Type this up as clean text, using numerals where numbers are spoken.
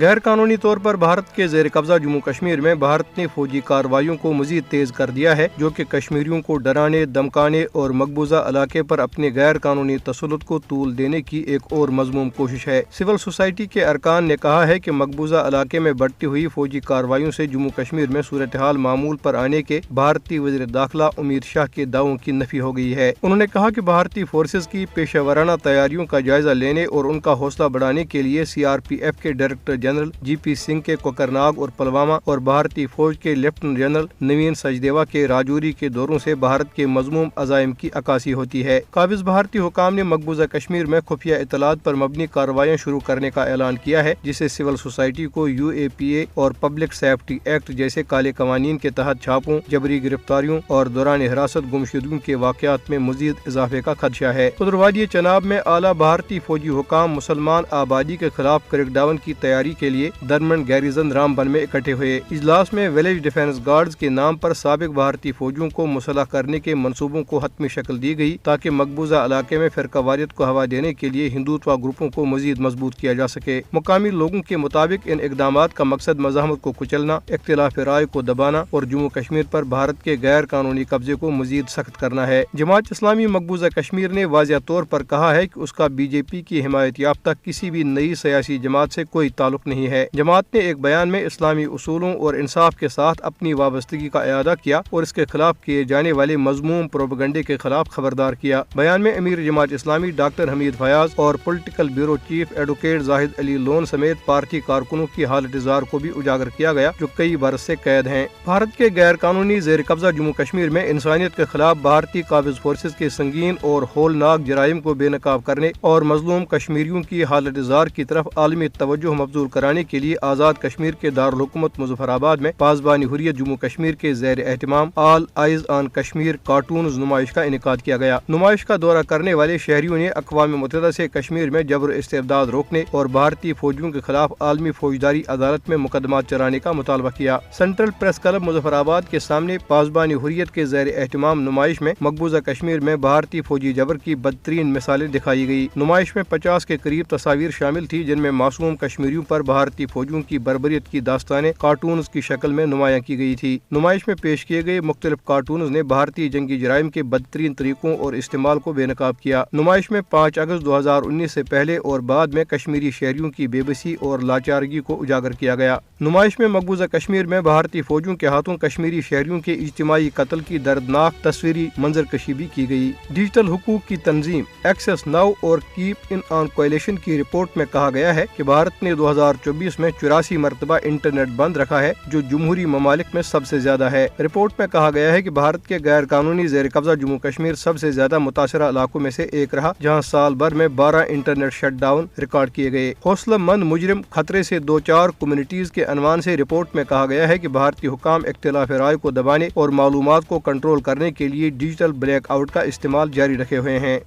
غیر قانونی طور پر بھارت کے زیر قبضہ جموں کشمیر میں بھارت نے فوجی کارروائیوں کو مزید تیز کر دیا ہے، جو کہ کشمیریوں کو ڈرانے، دمکانے اور مقبوضہ علاقے پر اپنے غیر قانونی تسلط کو طول دینے کی ایک اور مذموم کوشش ہے۔ سول سوسائٹی کے ارکان نے کہا ہے کہ مقبوضہ علاقے میں بڑھتی ہوئی فوجی کارروائیوں سے جموں کشمیر میں صورتحال معمول پر آنے کے بھارتی وزیر داخلہ امت شاہ کے دعووں کی نفی ہو گئی ہے۔ انہوں نے کہا کہ بھارتی فورسز کی پیشہ ورانہ تیاریوں کا جائزہ لینے اور ان کا حوصلہ بڑھانے کے لیے CRPF کے ڈائریکٹر جنرل GP سنگھ کے کوکرناگ اور پلوامہ اور بھارتی فوج کے لیفٹیننٹ جنرل نوین سچدیوا کے راجوری کے دوروں سے بھارت کے مذموم عزائم کی عکاسی ہوتی ہے۔ قابض بھارتی حکام نے مقبوضہ کشمیر میں خفیہ اطلاعات پر مبنی کارروائیاں شروع کرنے کا اعلان کیا ہے، جسے سول سوسائٹی کو UAPA اور پبلک سیفٹی ایکٹ جیسے کالے قوانین کے تحت چھاپوں، جبری گرفتاریوں اور دوران حراست گمشدگیوں کے واقعات میں مزید اضافے کا خدشہ ہے۔ خضروادی چناب میں اعلیٰ بھارتی فوجی حکام مسلمان آبادی کے خلاف کریک ڈاؤن کی تیاری کے لیے درمن گیریزن رامبن میں اکٹھے ہوئے۔ اجلاس میں ولیج ڈیفنس گارڈز کے نام پر سابق بھارتی فوجیوں کو مسلح کرنے کے منصوبوں کو حتمی شکل دی گئی تاکہ مقبوضہ علاقے میں فرقہ واریت کو ہوا دینے کے لیے ہندوتوا گروپوں کو مزید مضبوط کیا جا سکے۔ مقامی لوگوں کے مطابق ان اقدامات کا مقصد مزاحمت کو کچلنا، اختلاف رائے کو دبانا اور جموں کشمیر پر بھارت کے غیر قانونی قبضے کو مزید سخت کرنا ہے۔ جماعت اسلامی مقبوضہ کشمیر نے واضح طور پر کہا ہے کہ اس کا BJP کی حمایت یافتہ کسی بھی نئی سیاسی جماعت سے کوئی تعلق نہیں ہے۔ جماعت نے ایک بیان میں اسلامی اصولوں اور انصاف کے ساتھ اپنی وابستگی کا اعادہ کیا اور اس کے خلاف کیے جانے والے مذموم پروپیگنڈے کے خلاف خبردار کیا۔ بیان میں امیر جماعت اسلامی ڈاکٹر حمید فیاض اور پولیٹیکل بیورو چیف ایڈوکیٹ زاہد علی لون سمیت پارٹی کارکنوں کی حالت زار کو بھی اجاگر کیا گیا، جو کئی برس سے قید ہیں۔ بھارت کے غیر قانونی زیر قبضہ جموں کشمیر میں انسانیت کے خلاف بھارتی قابض فورسز کے سنگین اور ہولناک جرائم کو بے نقاب کرنے اور مظلوم کشمیریوں کی حالت زار کی طرف عالمی توجہ مبذول کرانے کے لیے آزاد کشمیر کے دارالحکومت مظفر آباد میں پاسبان حریت جموں کشمیر کے زیر اہتمام آل آئیز آن کشمیر کارٹونز نمائش کا انعقاد کیا گیا۔ نمائش کا دورہ کرنے والے شہریوں نے اقوام متحدہ سے کشمیر میں جبر استبداد روکنے اور بھارتی فوجیوں کے خلاف عالمی فوجداری عدالت میں مقدمات چلانے کا مطالبہ کیا۔ سینٹرل پریس کلب مظفر آباد کے سامنے پاسبان حریت کے زیر اہتمام نمائش میں مقبوضہ کشمیر میں بھارتی فوجی جبر کی بدترین مثالیں دکھائی گئی۔ نمائش میں 50 کے قریب تصاویر شامل تھی، جن میں معصوم کشمیریوں پر بھارتی فوجیوں کی بربریت کی داستانیں کارٹونز کی شکل میں نمایاں کی گئی تھی۔ نمائش میں پیش کیے گئے مختلف کارٹونز نے بھارتی جنگی جرائم کے بدترین طریقوں اور استعمال کو بے نقاب کیا۔ نمائش میں 5 اگست 2019 سے پہلے اور بعد میں کشمیری شہریوں کی بے بسی اور لاچارگی کو اجاگر کیا گیا۔ نمائش میں مقبوضہ کشمیر میں بھارتی فوجیوں کے ہاتھوں کشمیری شہریوں کے اجتماعی قتل کی دردناک تصویری منظر کشی بھی کی گئی۔ ڈیجیٹل حقوق کی تنظیم ایکسیس ناؤ اور کیپ ان آن کولیشن کی رپورٹ میں کہا گیا ہے کہ بھارت نے 2024 میں 84 مرتبہ انٹرنیٹ بند رکھا ہے، جو جمہوری ممالک میں سب سے زیادہ ہے۔ رپورٹ میں کہا گیا ہے کہ بھارت کے غیر قانونی زیر قبضہ جموں کشمیر سب سے زیادہ متاثرہ علاقوں میں سے ایک رہا، جہاں سال بھر میں 12 انٹرنیٹ شٹ ڈاؤن ریکارڈ کیے گئے۔ حوصلہ مند مجرم خطرے سے دوچار کمیونٹیز کے عنوان سے رپورٹ میں کہا گیا ہے کہ بھارتی حکام اختلاف رائے کو دبانے اور معلومات کو کنٹرول کرنے کے لیے ڈیجیٹل بلیک آؤٹ کا استعمال جاری رکھے ہوئے ہیں۔